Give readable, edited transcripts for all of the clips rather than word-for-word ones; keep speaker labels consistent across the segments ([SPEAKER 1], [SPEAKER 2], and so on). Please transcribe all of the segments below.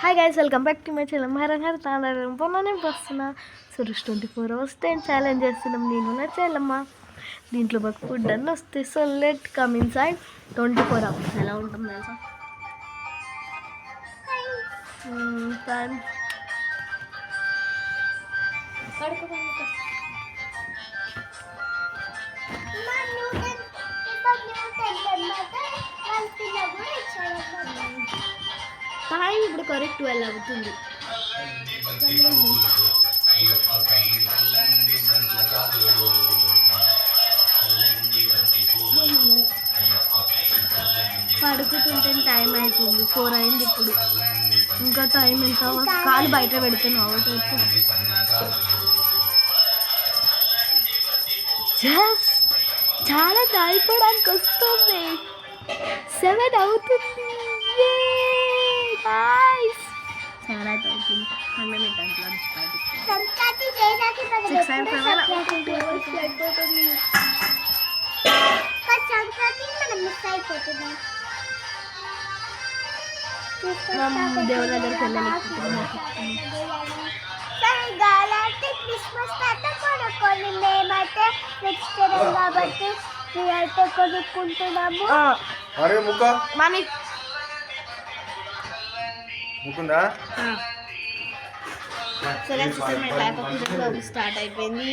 [SPEAKER 1] Hi guys, welcome back to my channel. హర తాను వస్తున్నా. సురేష్ 24 hours 10 ఛాలెంజ్ చేస్తున్నాం నేను నా చెల్లమ్మ. దీంట్లో మాకు ఫుడ్ అన్నీ వస్తాయి. So let come in side 24 hours ఎలా ఉంటుంది తెలుసా? టైం ఇప్పుడు కరెక్ట్ 12 అవుతుంది. పడుకుంటుంటే టైం అవుతుంది. 4 అయింది ఇప్పుడు. ఇంకా టైం ఎంత? కాలు బయట పెడుతున్నావు. జస్ట్ చాలా దాయిపోవడానికి వస్తుంది. 7 అవుతుంది. చాలా అవుతుంది. దేవుడి దగ్గరికి
[SPEAKER 2] క్రిస్మస్ తాత కొనుక్కొని మేమైతే వెజిటేరియన్ కాబట్టి మేమైతే కొనుక్కుంటున్నాము.
[SPEAKER 1] మమ్మీ
[SPEAKER 3] ముకుందా
[SPEAKER 1] స్టార్ట్ అయిపోయింది.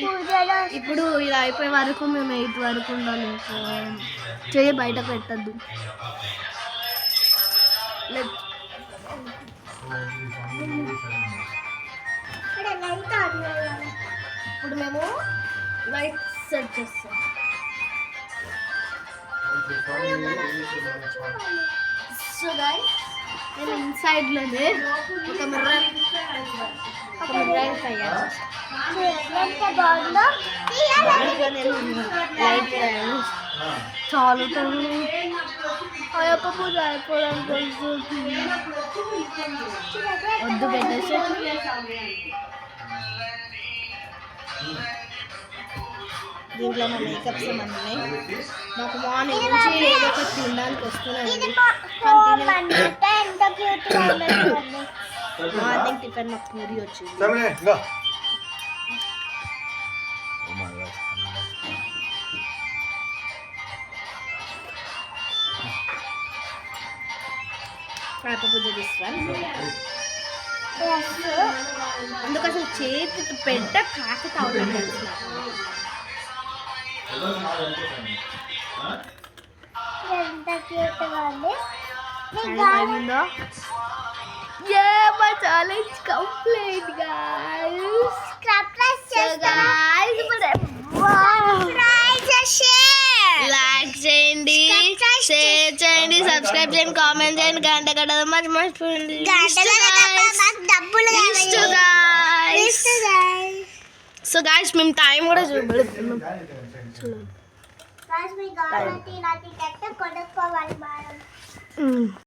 [SPEAKER 1] ఇప్పుడు ఇది అయిపోయే వరకు మేము 8 వరకు ఉండాలి. చెయ్యి బయట పెట్టద్దు. ఇప్పుడు మేము లైట్ సెట్ చేస్తాం. సో గైస్, నేను ఇన్సైడ్లోనే ఒక మిర్రర్ తయారు చాలా అయ్యప్ప పూజ అయిపోవడానికి వద్దు పెట్టేసి దీంట్లో మా మేకప్స్ అన్నీ నాకు మార్నింగ్ నుంచి ఏదో ఒకటి తినడానికి వస్తున్నాయండి. మార్నింగ్ టిఫిన్ నాకు పూరి వచ్చింది. పాప పూజ తీస్తాను. అందుకు అసలు చేతికి పెద్ద కాకి తాగుతాను తెలుసు. Yeah, my challenge complete, guys. Like చేయండి, షేర్ చేయండి, సబ్స్క్రైబ్ చేయండి, కామెంట్ చేయండి, గంట గంట మర్చిపోండి. సో గైస్, మేము టైం కూడా చూపెడుతున్నాం. చూడండి.